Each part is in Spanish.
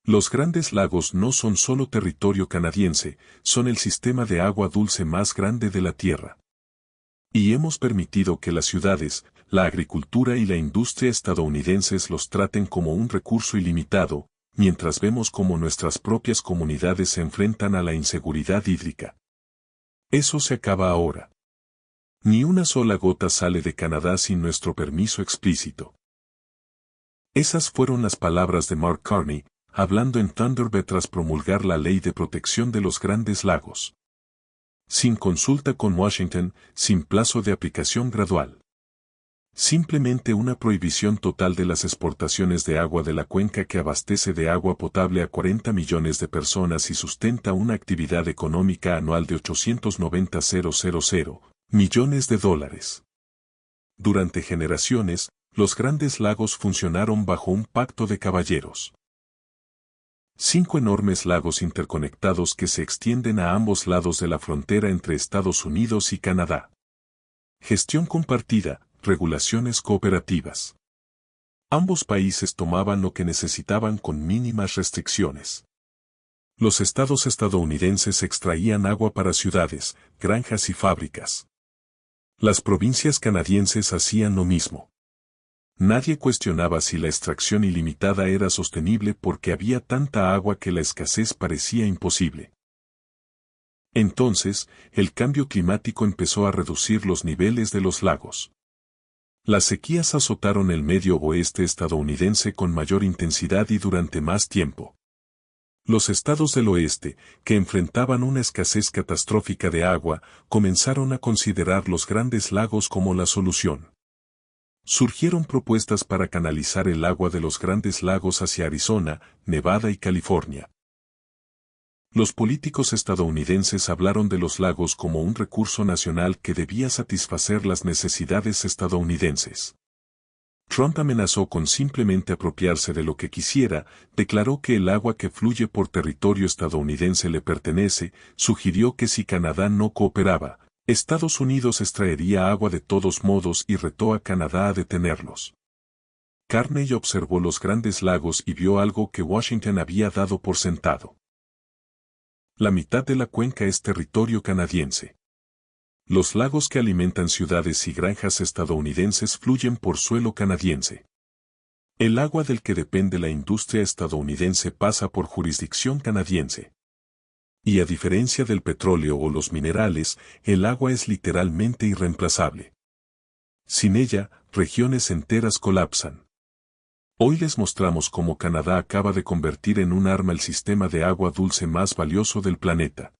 Los Grandes Lagos no son solo territorio canadiense, son el sistema de agua dulce más grande de la Tierra. Y hemos permitido que las ciudades, la agricultura y la industria estadounidenses los traten como un recurso ilimitado, mientras vemos cómo nuestras propias comunidades se enfrentan a la inseguridad hídrica. Eso se acaba ahora. Ni una sola gota sale de Canadá sin nuestro permiso explícito. Esas fueron las palabras de Mark Carney, hablando en Thunder Bay tras promulgar la Ley de Protección de los Grandes Lagos. Sin consulta con Washington, sin plazo de aplicación gradual. Simplemente una prohibición total de las exportaciones de agua de la cuenca que abastece de agua potable a 40 millones de personas y sustenta una actividad económica anual de $890,000 millones. Durante generaciones, los Grandes Lagos funcionaron bajo un pacto de caballeros. 5 enormes lagos interconectados que se extienden a ambos lados de la frontera entre Estados Unidos y Canadá. Gestión compartida, regulaciones cooperativas. Ambos países tomaban lo que necesitaban con mínimas restricciones. Los estados estadounidenses extraían agua para ciudades, granjas y fábricas. Las provincias canadienses hacían lo mismo. Nadie cuestionaba si la extracción ilimitada era sostenible porque había tanta agua que la escasez parecía imposible. Entonces, el cambio climático empezó a reducir los niveles de los lagos. Las sequías azotaron el medio oeste estadounidense con mayor intensidad y durante más tiempo. Los estados del oeste, que enfrentaban una escasez catastrófica de agua, comenzaron a considerar los Grandes Lagos como la solución. Surgieron propuestas para canalizar el agua de los Grandes Lagos hacia Arizona, Nevada y California. Los políticos estadounidenses hablaron de los lagos como un recurso nacional que debía satisfacer las necesidades estadounidenses. Trump amenazó con simplemente apropiarse de lo que quisiera, declaró que el agua que fluye por territorio estadounidense le pertenece, sugirió que si Canadá no cooperaba, Estados Unidos extraería agua de todos modos y retó a Canadá a detenerlos. Carney observó los Grandes Lagos y vio algo que Washington había dado por sentado. La mitad de la cuenca es territorio canadiense. Los lagos que alimentan ciudades y granjas estadounidenses fluyen por suelo canadiense. El agua del que depende la industria estadounidense pasa por jurisdicción canadiense. Y a diferencia del petróleo o los minerales, el agua es literalmente irreemplazable. Sin ella, regiones enteras colapsan. Hoy les mostramos cómo Canadá acaba de convertir en un arma el sistema de agua dulce más valioso del planeta.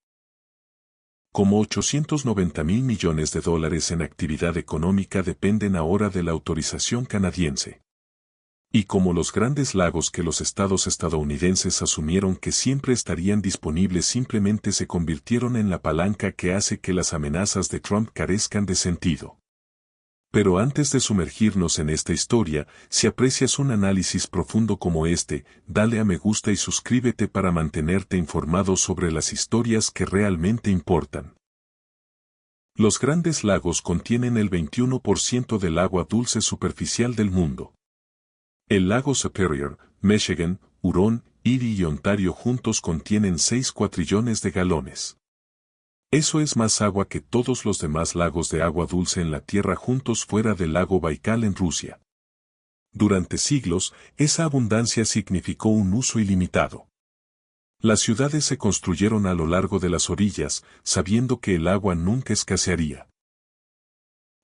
Como $890,000 millones en actividad económica dependen ahora de la autorización canadiense. Y como los Grandes Lagos que los estados estadounidenses asumieron que siempre estarían disponibles simplemente se convirtieron en la palanca que hace que las amenazas de Trump carezcan de sentido. Pero antes de sumergirnos en esta historia, si aprecias un análisis profundo como este, dale a me gusta y suscríbete para mantenerte informado sobre las historias que realmente importan. Los Grandes Lagos contienen el 21% del agua dulce superficial del mundo. El lago Superior, Michigan, Huron, Erie y Ontario juntos contienen 6 cuatrillones de galones. Eso es más agua que todos los demás lagos de agua dulce en la Tierra juntos fuera del lago Baikal en Rusia. Durante siglos, esa abundancia significó un uso ilimitado. Las ciudades se construyeron a lo largo de las orillas, sabiendo que el agua nunca escasearía.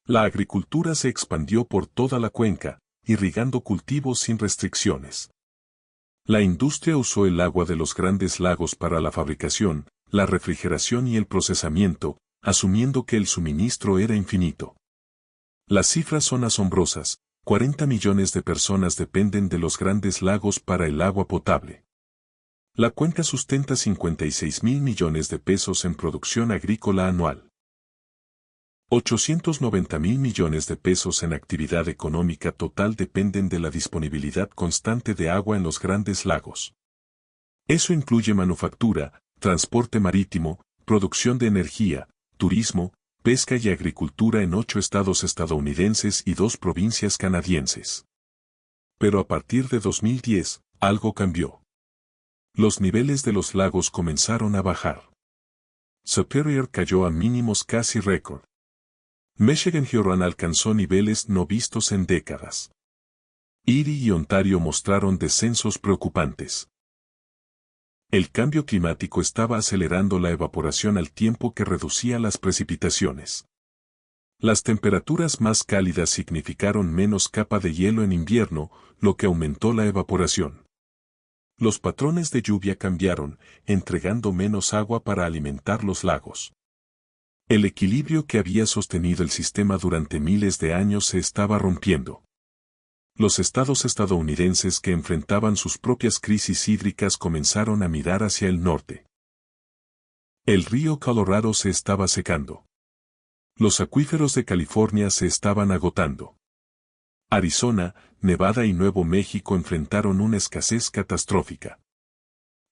La agricultura se expandió por toda la cuenca, irrigando cultivos sin restricciones. La industria usó el agua de los Grandes Lagos para la fabricación, la refrigeración y el procesamiento, asumiendo que el suministro era infinito. Las cifras son asombrosas, 40 millones de personas dependen de los Grandes Lagos para el agua potable. La cuenca sustenta $56,000 millones en producción agrícola anual. $890,000 millones en actividad económica total dependen de la disponibilidad constante de agua en los Grandes Lagos. Eso incluye manufactura, transporte marítimo, producción de energía, turismo, pesca y agricultura en 8 estados estadounidenses y 2 provincias canadienses. Pero a partir de 2010, algo cambió. Los niveles de los lagos comenzaron a bajar. Superior cayó a mínimos casi récord. Michigan y Huron alcanzó niveles no vistos en décadas. Erie y Ontario mostraron descensos preocupantes. El cambio climático estaba acelerando la evaporación al tiempo que reducía las precipitaciones. Las temperaturas más cálidas significaron menos capa de hielo en invierno, lo que aumentó la evaporación. Los patrones de lluvia cambiaron, entregando menos agua para alimentar los lagos. El equilibrio que había sostenido el sistema durante miles de años se estaba rompiendo. Los estados estadounidenses que enfrentaban sus propias crisis hídricas comenzaron a mirar hacia el norte. El río Colorado se estaba secando. Los acuíferos de California se estaban agotando. Arizona, Nevada y Nuevo México enfrentaron una escasez catastrófica.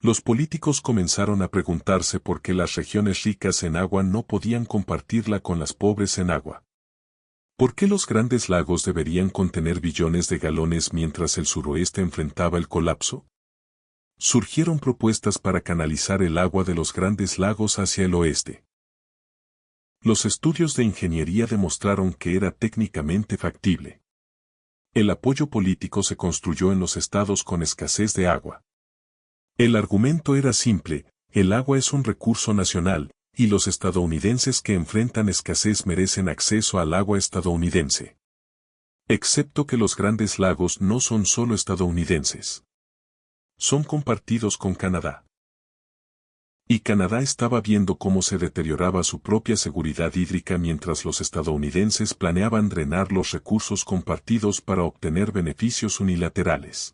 Los políticos comenzaron a preguntarse por qué las regiones ricas en agua no podían compartirla con las pobres en agua. ¿Por qué los grandes lagos deberían contener billones de galones mientras el suroeste enfrentaba el colapso? Surgieron propuestas para canalizar el agua de los grandes lagos hacia el oeste. Los estudios de ingeniería demostraron que era técnicamente factible. El apoyo político se construyó en los estados con escasez de agua. El argumento era simple: el agua es un recurso nacional, y los estadounidenses que enfrentan escasez merecen acceso al agua estadounidense. Excepto que los grandes lagos no son solo estadounidenses. Son compartidos con Canadá. Y Canadá estaba viendo cómo se deterioraba su propia seguridad hídrica mientras los estadounidenses planeaban drenar los recursos compartidos para obtener beneficios unilaterales.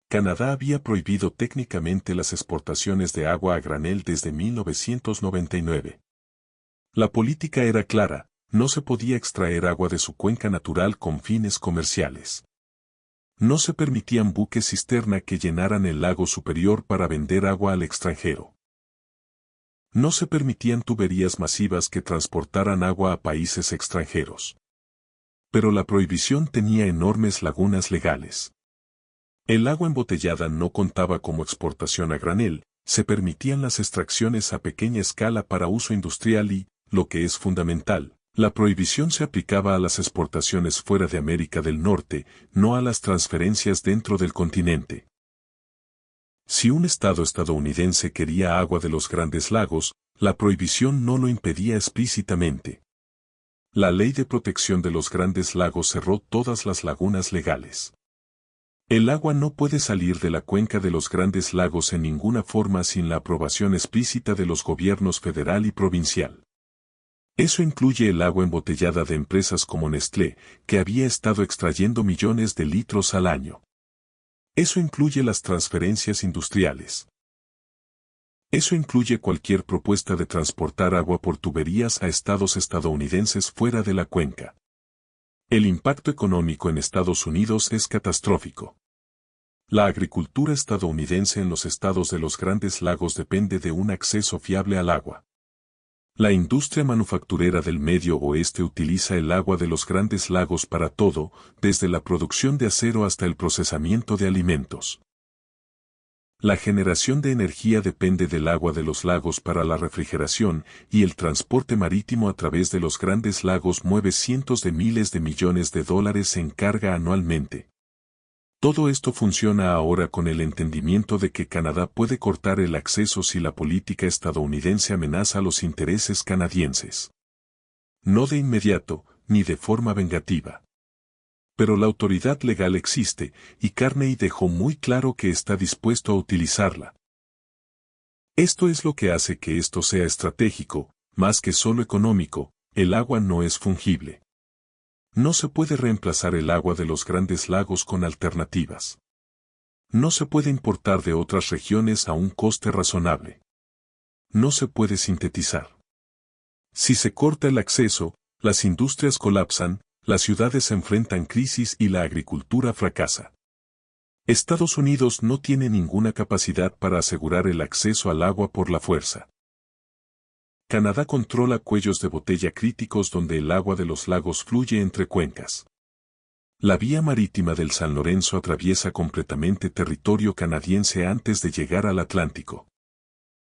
Canadá había prohibido técnicamente las exportaciones de agua a granel desde 1999. La política era clara: no se podía extraer agua de su cuenca natural con fines comerciales. No se permitían buques cisterna que llenaran el lago superior para vender agua al extranjero. No se permitían tuberías masivas que transportaran agua a países extranjeros. Pero la prohibición tenía enormes lagunas legales. El agua embotellada no contaba como exportación a granel, se permitían las extracciones a pequeña escala para uso industrial y, lo que es fundamental, la prohibición se aplicaba a las exportaciones fuera de América del Norte, no a las transferencias dentro del continente. Si un estado estadounidense quería agua de los grandes lagos, la prohibición no lo impedía explícitamente. La Ley de Protección de los Grandes Lagos cerró todas las lagunas legales. El agua no puede salir de la cuenca de los grandes lagos en ninguna forma sin la aprobación explícita de los gobiernos federal y provincial. Eso incluye el agua embotellada de empresas como Nestlé, que había estado extrayendo millones de litros al año. Eso incluye las transferencias industriales. Eso incluye cualquier propuesta de transportar agua por tuberías a estados estadounidenses fuera de la cuenca. El impacto económico en Estados Unidos es catastrófico. La agricultura estadounidense en los estados de los Grandes Lagos depende de un acceso fiable al agua. La industria manufacturera del Medio Oeste utiliza el agua de los Grandes Lagos para todo, desde la producción de acero hasta el procesamiento de alimentos. La generación de energía depende del agua de los lagos para la refrigeración, y el transporte marítimo a través de los grandes lagos mueve cientos de miles de millones de dólares en carga anualmente. Todo esto funciona ahora con el entendimiento de que Canadá puede cortar el acceso si la política estadounidense amenaza los intereses canadienses. No de inmediato, ni de forma vengativa. Pero la autoridad legal existe, y Carney dejó muy claro que está dispuesto a utilizarla. Esto es lo que hace que esto sea estratégico, más que solo económico. El agua no es fungible. No se puede reemplazar el agua de los grandes lagos con alternativas. No se puede importar de otras regiones a un coste razonable. No se puede sintetizar. Si se corta el acceso, las industrias colapsan, las ciudades enfrentan crisis y la agricultura fracasa. Estados Unidos no tiene ninguna capacidad para asegurar el acceso al agua por la fuerza. Canadá controla cuellos de botella críticos donde el agua de los lagos fluye entre cuencas. La vía marítima del San Lorenzo atraviesa completamente territorio canadiense antes de llegar al Atlántico.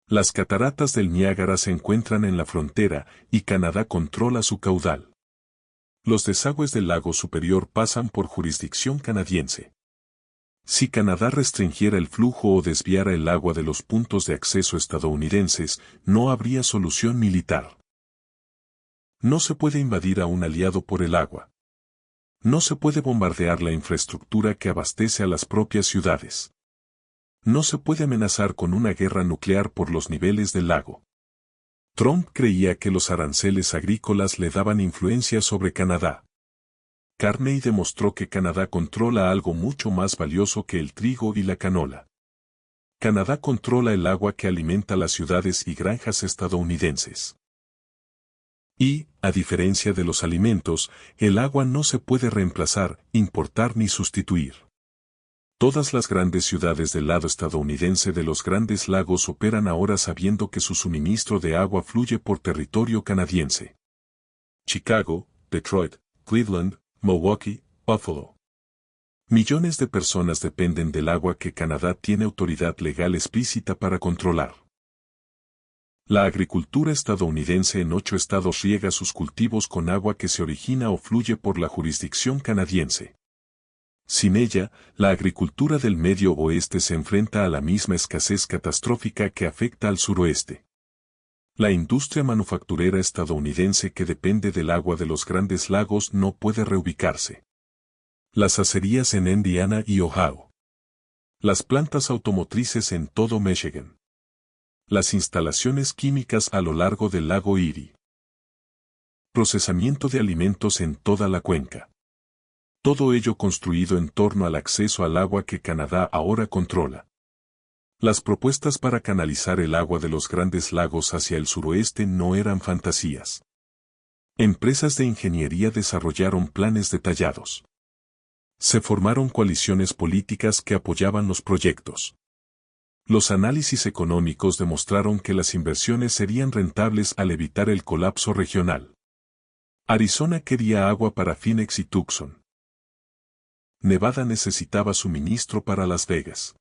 Las cataratas del Niágara se encuentran en la frontera y Canadá controla su caudal. Los desagües del lago superior pasan por jurisdicción canadiense. Si Canadá restringiera el flujo o desviara el agua de los puntos de acceso estadounidenses, no habría solución militar. No se puede invadir a un aliado por el agua. No se puede bombardear la infraestructura que abastece a las propias ciudades. No se puede amenazar con una guerra nuclear por los niveles del lago. Trump creía que los aranceles agrícolas le daban influencia sobre Canadá. Carney demostró que Canadá controla algo mucho más valioso que el trigo y la canola. Canadá controla el agua que alimenta las ciudades y granjas estadounidenses. Y, a diferencia de los alimentos, el agua no se puede reemplazar, importar ni sustituir. Todas las grandes ciudades del lado estadounidense de los Grandes Lagos operan ahora sabiendo que su suministro de agua fluye por territorio canadiense. Chicago, Detroit, Cleveland, Milwaukee, Buffalo. Millones de personas dependen del agua que Canadá tiene autoridad legal explícita para controlar. La agricultura estadounidense en 8 estados riega sus cultivos con agua que se origina o fluye por la jurisdicción canadiense. Sin ella, la agricultura del Medio Oeste se enfrenta a la misma escasez catastrófica que afecta al suroeste. La industria manufacturera estadounidense que depende del agua de los Grandes Lagos no puede reubicarse. Las acerías en Indiana y Ohio. Las plantas automotrices en todo Michigan. Las instalaciones químicas a lo largo del lago Erie. Procesamiento de alimentos en toda la cuenca. Todo ello construido en torno al acceso al agua que Canadá ahora controla. Las propuestas para canalizar el agua de los Grandes Lagos hacia el suroeste no eran fantasías. Empresas de ingeniería desarrollaron planes detallados. Se formaron coaliciones políticas que apoyaban los proyectos. Los análisis económicos demostraron que las inversiones serían rentables al evitar el colapso regional. Arizona quería agua para Phoenix y Tucson. Nevada necesitaba suministro para Las Vegas.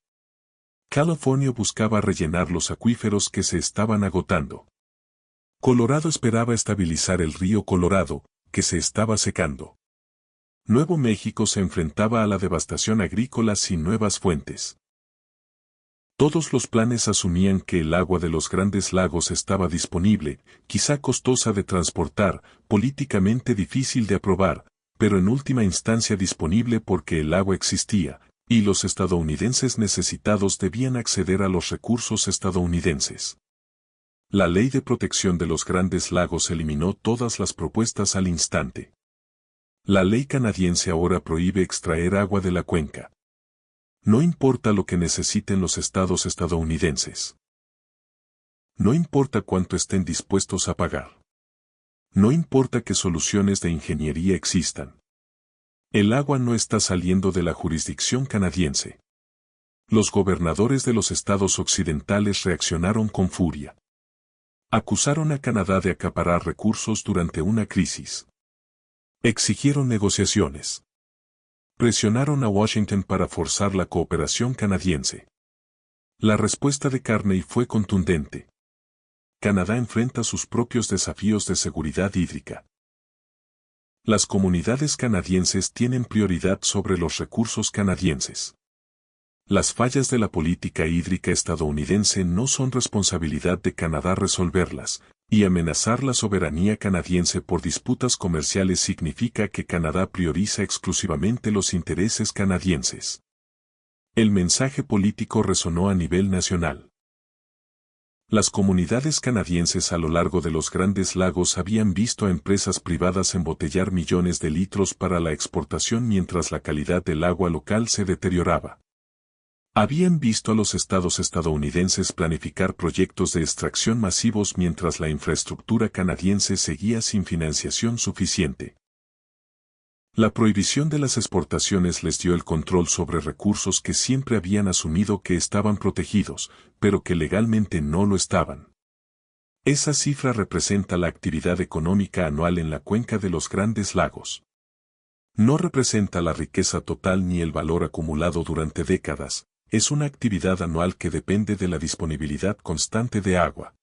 California buscaba rellenar los acuíferos que se estaban agotando. Colorado esperaba estabilizar el río Colorado, que se estaba secando. Nuevo México se enfrentaba a la devastación agrícola sin nuevas fuentes. Todos los planes asumían que el agua de los Grandes Lagos estaba disponible, quizá costosa de transportar, políticamente difícil de aprobar, pero en última instancia disponible porque el agua existía, y los estadounidenses necesitados debían acceder a los recursos estadounidenses. La Ley de Protección de los Grandes Lagos eliminó todas las propuestas al instante. La ley canadiense ahora prohíbe extraer agua de la cuenca. No importa lo que necesiten los estados estadounidenses. No importa cuánto estén dispuestos a pagar. No importa qué soluciones de ingeniería existan. El agua no está saliendo de la jurisdicción canadiense. Los gobernadores de los estados occidentales reaccionaron con furia. Acusaron a Canadá de acaparar recursos durante una crisis. Exigieron negociaciones. Presionaron a Washington para forzar la cooperación canadiense. La respuesta de Carney fue contundente. Canadá enfrenta sus propios desafíos de seguridad hídrica. Las comunidades canadienses tienen prioridad sobre los recursos canadienses. Las fallas de la política hídrica estadounidense no son responsabilidad de Canadá resolverlas, y amenazar la soberanía canadiense por disputas comerciales significa que Canadá prioriza exclusivamente los intereses canadienses. El mensaje político resonó a nivel nacional. Las comunidades canadienses a lo largo de los Grandes Lagos habían visto a empresas privadas embotellar millones de litros para la exportación mientras la calidad del agua local se deterioraba. Habían visto a los estados estadounidenses planificar proyectos de extracción masivos mientras la infraestructura canadiense seguía sin financiación suficiente. La prohibición de las exportaciones les dio el control sobre recursos que siempre habían asumido que estaban protegidos, pero que legalmente no lo estaban. Esa cifra representa la actividad económica anual en la cuenca de los Grandes Lagos. No representa la riqueza total ni el valor acumulado durante décadas, es una actividad anual que depende de la disponibilidad constante de agua.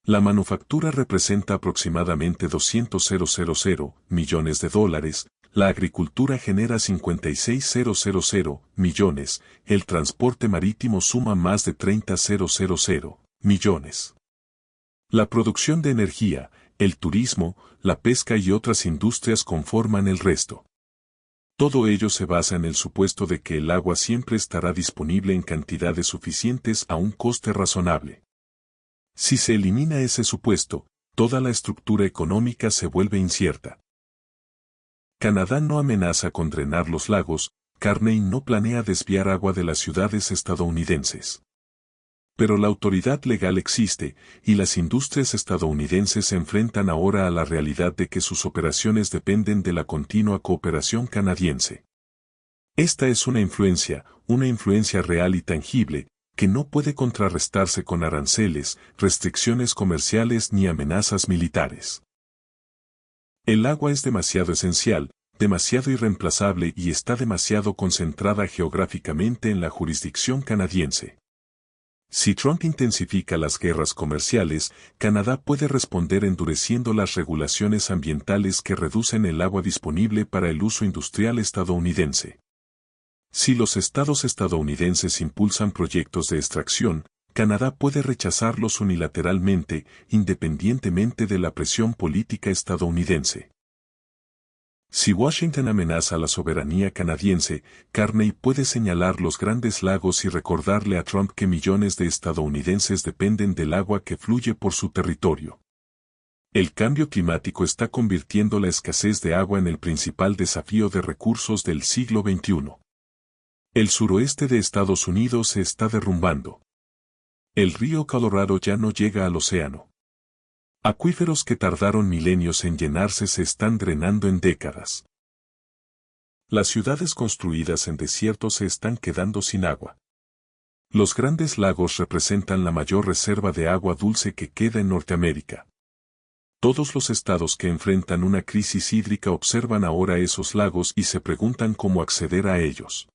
La manufactura representa aproximadamente 200.000 millones de dólares, la agricultura genera 56.000 millones, el transporte marítimo suma más de 30.000 millones. La producción de energía, el turismo, la pesca y otras industrias conforman el resto. Todo ello se basa en el supuesto de que el agua siempre estará disponible en cantidades suficientes a un coste razonable. Si se elimina ese supuesto, toda la estructura económica se vuelve incierta. Canadá no amenaza con drenar los lagos, Carney no planea desviar agua de las ciudades estadounidenses. Pero la autoridad legal existe, y las industrias estadounidenses se enfrentan ahora a la realidad de que sus operaciones dependen de la continua cooperación canadiense. Esta es una influencia real y tangible, que no puede contrarrestarse con aranceles, restricciones comerciales ni amenazas militares. El agua es demasiado esencial, demasiado irreemplazable y está demasiado concentrada geográficamente en la jurisdicción canadiense. Si Trump intensifica las guerras comerciales, Canadá puede responder endureciendo las regulaciones ambientales que reducen el agua disponible para el uso industrial estadounidense. Si los estados estadounidenses impulsan proyectos de extracción, Canadá puede rechazarlos unilateralmente, independientemente de la presión política estadounidense. Si Washington amenaza la soberanía canadiense, Carney puede señalar los grandes lagos y recordarle a Trump que millones de estadounidenses dependen del agua que fluye por su territorio. El cambio climático está convirtiendo la escasez de agua en el principal desafío de recursos del siglo XXI. El suroeste de Estados Unidos se está derrumbando. El río Colorado ya no llega al océano. Acuíferos que tardaron milenios en llenarse se están drenando en décadas. Las ciudades construidas en desiertos se están quedando sin agua. Los grandes lagos representan la mayor reserva de agua dulce que queda en Norteamérica. Todos los estados que enfrentan una crisis hídrica observan ahora esos lagos y se preguntan cómo acceder a ellos.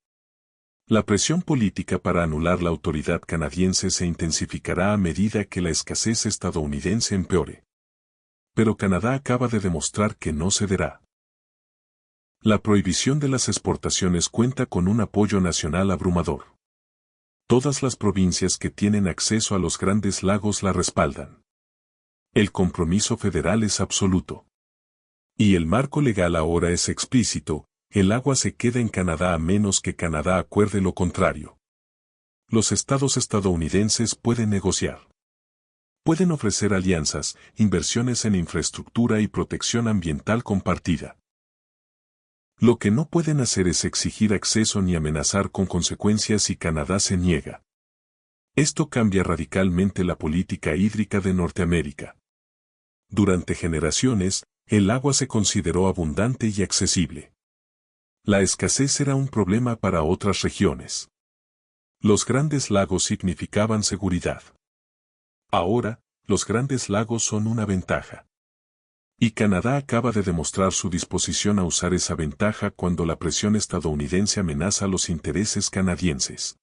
La presión política para anular la autoridad canadiense se intensificará a medida que la escasez estadounidense empeore. Pero Canadá acaba de demostrar que no cederá. La prohibición de las exportaciones cuenta con un apoyo nacional abrumador. Todas las provincias que tienen acceso a los grandes lagos la respaldan. El compromiso federal es absoluto. Y el marco legal ahora es explícito. El agua se queda en Canadá a menos que Canadá acuerde lo contrario. Los estados estadounidenses pueden negociar. Pueden ofrecer alianzas, inversiones en infraestructura y protección ambiental compartida. Lo que no pueden hacer es exigir acceso ni amenazar con consecuencias si Canadá se niega. Esto cambia radicalmente la política hídrica de Norteamérica. Durante generaciones, el agua se consideró abundante y accesible. La escasez era un problema para otras regiones. Los grandes lagos significaban seguridad. Ahora, los grandes lagos son una ventaja. Y Canadá acaba de demostrar su disposición a usar esa ventaja cuando la presión estadounidense amenaza los intereses canadienses.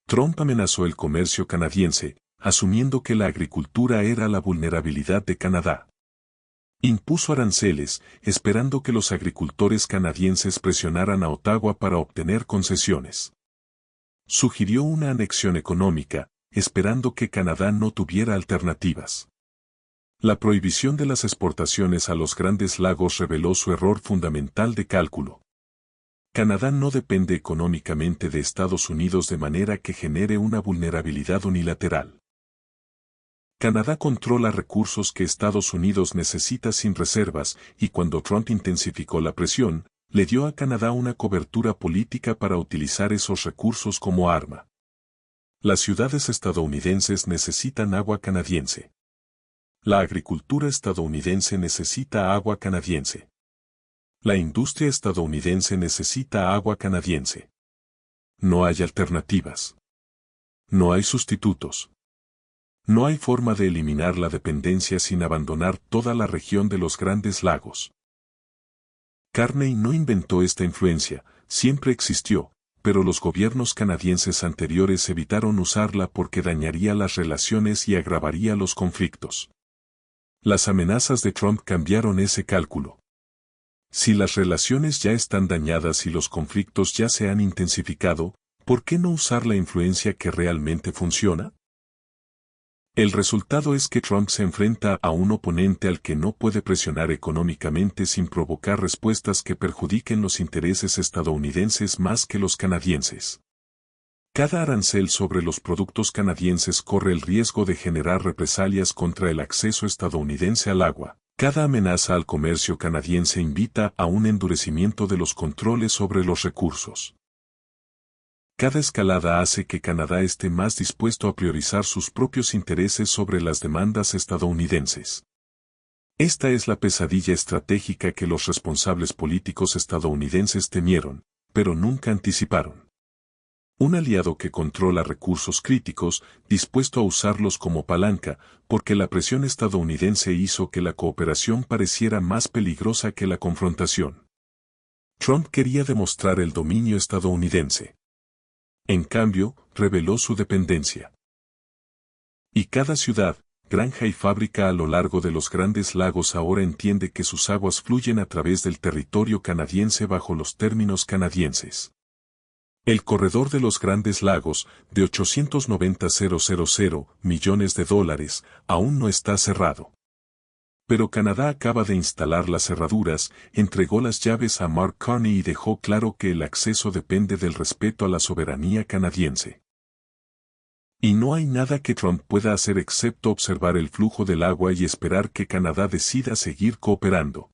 Trump amenazó el comercio canadiense, asumiendo que la agricultura era la vulnerabilidad de Canadá. Impuso aranceles, esperando que los agricultores canadienses presionaran a Ottawa para obtener concesiones. Sugirió una anexión económica, esperando que Canadá no tuviera alternativas. La prohibición de las exportaciones a los grandes lagos reveló su error fundamental de cálculo. Canadá no depende económicamente de Estados Unidos de manera que genere una vulnerabilidad unilateral. Canadá controla recursos que Estados Unidos necesita sin reservas, y cuando Trump intensificó la presión, le dio a Canadá una cobertura política para utilizar esos recursos como arma. Las ciudades estadounidenses necesitan agua canadiense. La agricultura estadounidense necesita agua canadiense. La industria estadounidense necesita agua canadiense. No hay alternativas. No hay sustitutos. No hay forma de eliminar la dependencia sin abandonar toda la región de los Grandes Lagos. Carney no inventó esta influencia, siempre existió, pero los gobiernos canadienses anteriores evitaron usarla porque dañaría las relaciones y agravaría los conflictos. Las amenazas de Trump cambiaron ese cálculo. Si las relaciones ya están dañadas y los conflictos ya se han intensificado, ¿por qué no usar la influencia que realmente funciona? El resultado es que Trump se enfrenta a un oponente al que no puede presionar económicamente sin provocar respuestas que perjudiquen los intereses estadounidenses más que los canadienses. Cada arancel sobre los productos canadienses corre el riesgo de generar represalias contra el acceso estadounidense al agua. Cada amenaza al comercio canadiense invita a un endurecimiento de los controles sobre los recursos. Cada escalada hace que Canadá esté más dispuesto a priorizar sus propios intereses sobre las demandas estadounidenses. Esta es la pesadilla estratégica que los responsables políticos estadounidenses temieron, pero nunca anticiparon. Un aliado que controla recursos críticos, dispuesto a usarlos como palanca, porque la presión estadounidense hizo que la cooperación pareciera más peligrosa que la confrontación. Trump quería demostrar el dominio estadounidense. En cambio, reveló su dependencia. Y cada ciudad, granja y fábrica a lo largo de los Grandes Lagos ahora entiende que sus aguas fluyen a través del territorio canadiense bajo los términos canadienses. El corredor de los Grandes Lagos, de 890,000 millones de dólares, aún no está cerrado. Pero Canadá acaba de instalar las cerraduras, entregó las llaves a Mark Carney y dejó claro que el acceso depende del respeto a la soberanía canadiense. Y no hay nada que Trump pueda hacer excepto observar el flujo del agua y esperar que Canadá decida seguir cooperando.